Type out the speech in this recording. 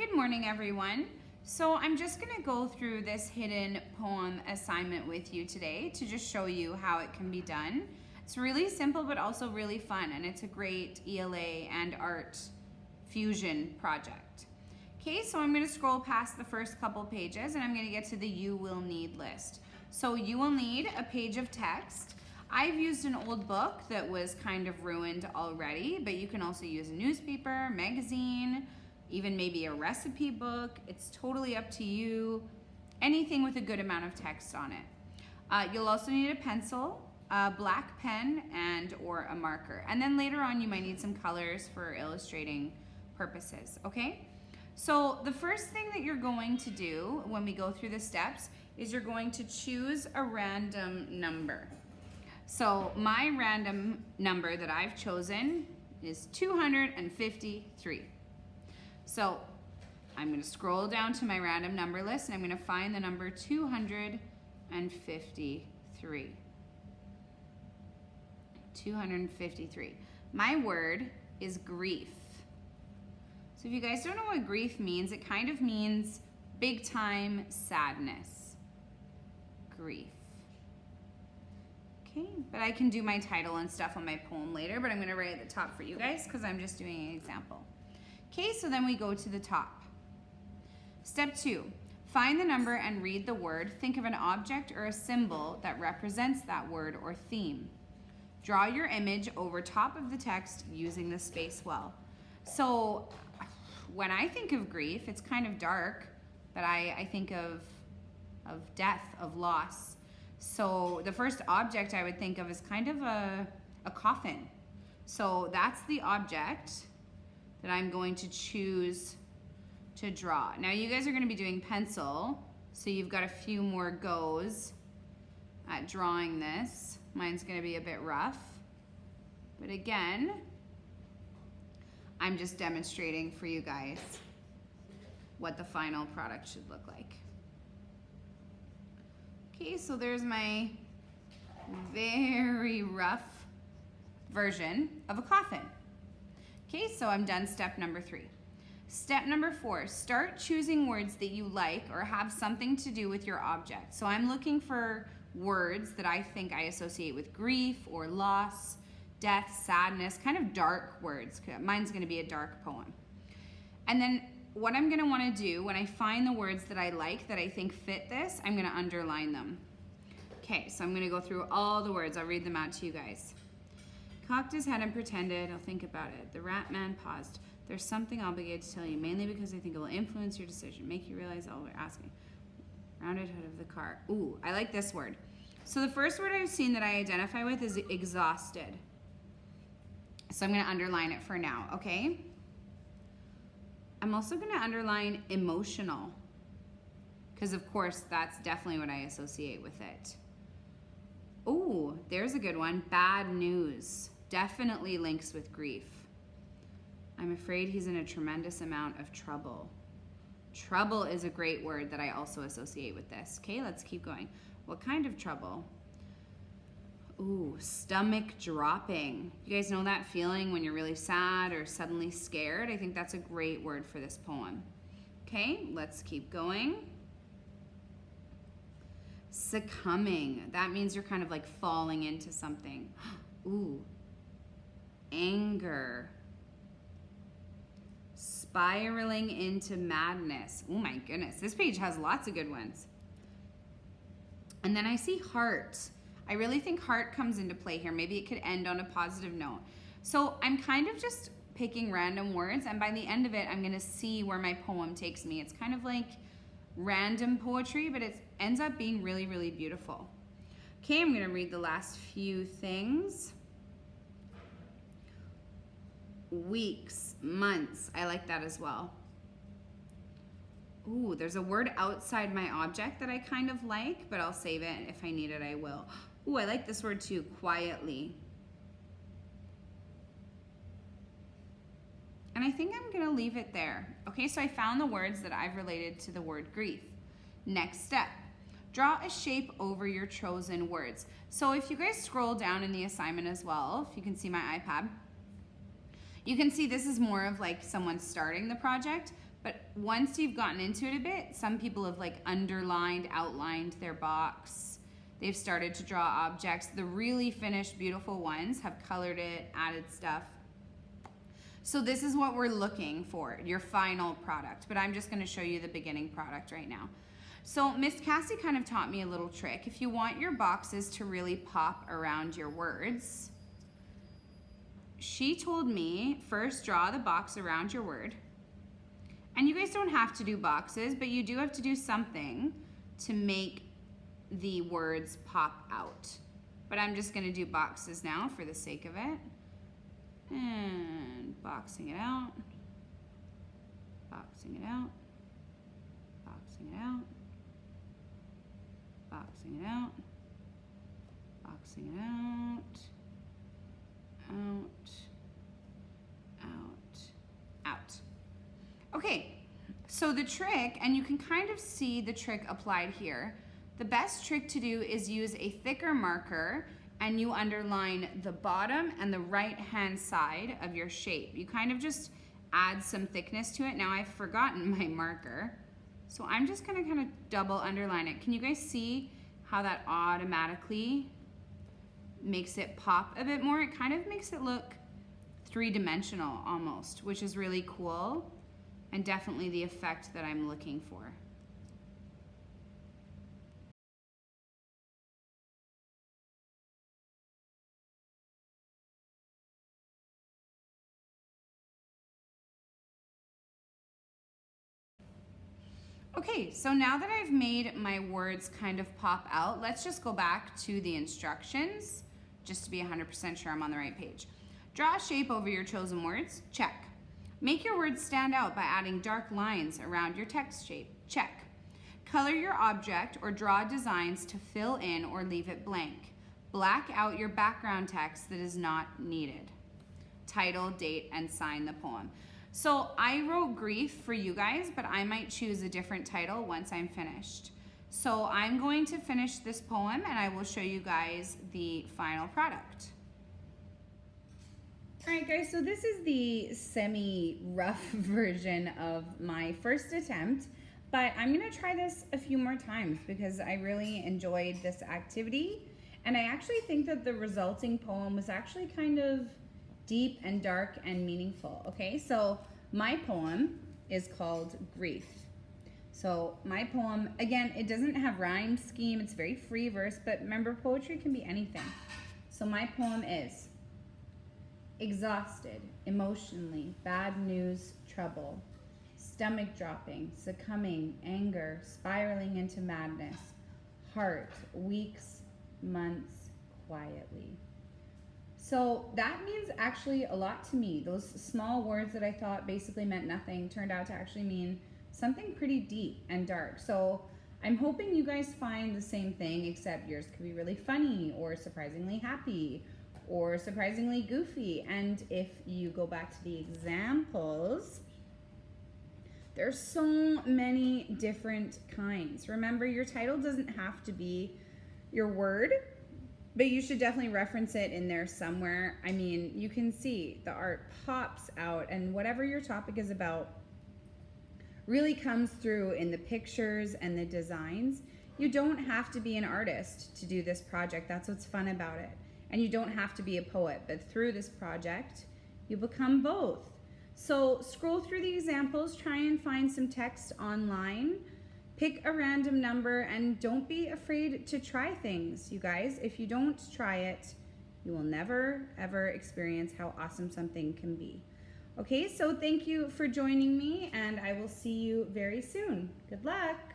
Good morning, everyone. So I'm just going to go through this hidden poem assignment with you today to just show you how it can be done. It's really simple but also really fun, and it's a great ELA and art fusion project. Okay, so I'm going to scroll past the first couple pages and I'm going to get to the you will need list. So you will need a page of text. I've used an old book that was kind of ruined already, but you can also use a newspaper, magazine, even maybe a recipe book. It's totally up to you. Anything with a good amount of text on it. You'll also need a pencil, a black pen, and or a marker. And then later on you might need some colors for illustrating purposes, okay? So the first thing that you're going to do when we go through the steps is you're going to choose a random number. So my random number that I've chosen is 253. So I'm going to scroll down to my random number list and I'm going to find the number 253. 253. My word is grief. So if you guys don't know what grief means, it kind of means big time sadness. Grief. Okay, but I can do my title and stuff on my poem later, but I'm going to write at the top for you guys because I'm just doing an example. Okay, so then we go to the top. Step 2, find the number and read the word. Think of an object or a symbol that represents that word or theme. Draw your image over top of the text using the space well. So when I think of grief, it's kind of dark, but I think of death, of loss. So the first object I would think of is kind of a coffin. So that's the object that I'm going to choose to draw. Now you guys are going to be doing pencil, so you've got a few more goes at drawing this. Mine's going to be a bit rough, but again, I'm just demonstrating for you guys what the final product should look like. Okay, so there's my very rough version of a coffin. Okay, so I'm done step number 3. Step number 4, start choosing words that you like or have something to do with your object. So I'm looking for words that I think I associate with grief or loss, death, sadness, kind of dark words. Mine's going to be a dark poem. And then what I'm going to want to do when I find the words that I like, that I think fit this, I'm going to underline them. Okay, so I'm going to go through all the words. I'll read them out to you guys. Cocked his head and pretended, I'll think about it. The rat man paused. There's something obligated to tell you, mainly because I think it will influence your decision, make you realize all we're asking. Rounded hood of the car. Ooh, I like this word. So the first word I've seen that I identify with is exhausted. So I'm going to underline it for now, okay? I'm also going to underline emotional, because of course that's definitely what I associate with it. Ooh, there's a good one. Bad news. Definitely links with grief. I'm afraid he's in a tremendous amount of trouble. Trouble is a great word that I also associate with this. Okay, let's keep going. What kind of trouble? Ooh, stomach dropping. You guys know that feeling when you're really sad or suddenly scared? I think that's a great word for this poem. Okay, let's keep going. Succumbing. That means you're kind of like falling into something. Ooh. Anger. Spiraling into madness. Oh my goodness. This page has lots of good ones. And then I see heart. I really think heart comes into play here. Maybe it could end on a positive note. So I'm kind of just picking random words, and by the end of it, I'm going to see where my poem takes me. It's kind of like random poetry, but it ends up being really, really beautiful. Okay, I'm going to read the last few things. Weeks, months, I like that as well. Ooh, there's a word outside my object that I kind of like, but I'll save it. If I need it, I will. Ooh, I like this word too, quietly. And I think I'm going to leave it there. Okay, so I found the words that I've related to the word grief. Next step, draw a shape over your chosen words. So if you guys scroll down in the assignment as well, if you can see my iPad, you can see this is more of like someone starting the project, But once you've gotten into it a bit, some people have like underlined, outlined their box. They've started to draw objects. The really finished, beautiful ones have colored it, added stuff. So this is what we're looking for, your final product. But I'm just gonna show you the beginning product right now. So Miss Cassie kind of taught me a little trick. If you want your boxes to really pop around your words, she told me first draw the box around your word. And you guys don't have to do boxes, but you do have to do something to make the words pop out. But I'm just gonna do boxes now for the sake of it. And boxing it out, boxing it out, boxing it out, boxing it out, boxing it out, out. Okay, so the trick, and you can kind of see the trick applied here. The best trick to do is use a thicker marker and you underline the bottom and the right-hand side of your shape. You kind of just add some thickness to it. Now I've forgotten my marker, so I'm just gonna kind of double underline it. Can you guys see how that automatically makes it pop a bit more? It kind of makes it look three-dimensional almost, which is really cool and definitely the effect that I'm looking for. Okay, so now that I've made my words kind of pop out, let's just go back to the instructions just to be 100% sure I'm on the right page. Draw a shape over your chosen words, check. Make your words stand out by adding dark lines around your text shape, check. Color your object or draw designs to fill in or leave it blank. Black out your background text that is not needed. Title, date, and sign the poem. So I wrote grief for you guys, but I might choose a different title once I'm finished. So I'm going to finish this poem and I will show you guys the final product. All right guys, so this is the semi-rough version of my first attempt, but I'm gonna try this a few more times because I really enjoyed this activity. And I actually think that the resulting poem was actually kind of deep and dark and meaningful. Okay, so my poem is called Grief. So my poem, again, it doesn't have rhyme scheme, it's very free verse, but remember, poetry can be anything. So my poem is: exhausted, emotionally, bad news, trouble, stomach dropping, succumbing, anger, spiraling into madness, heart, weeks, months, quietly. So that means actually a lot to me. Those small words that I thought basically meant nothing turned out to actually mean something pretty deep and dark. So I'm hoping you guys find the same thing, except yours could be really funny or surprisingly happy or surprisingly goofy. And if you go back to the examples, there's so many different kinds. Remember, your title doesn't have to be your word, but you should definitely reference it in there somewhere. I mean, you can see the art pops out, and whatever your topic is about really comes through in the pictures and the designs. You don't have to be an artist to do this project. That's what's fun about it. And you don't have to be a poet, but through this project, you become both. So scroll through the examples, try and find some text online, pick a random number, and don't be afraid to try things, you guys. If you don't try it, you will never, ever experience how awesome something can be. Okay, so thank you for joining me, and I will see you very soon. Good luck.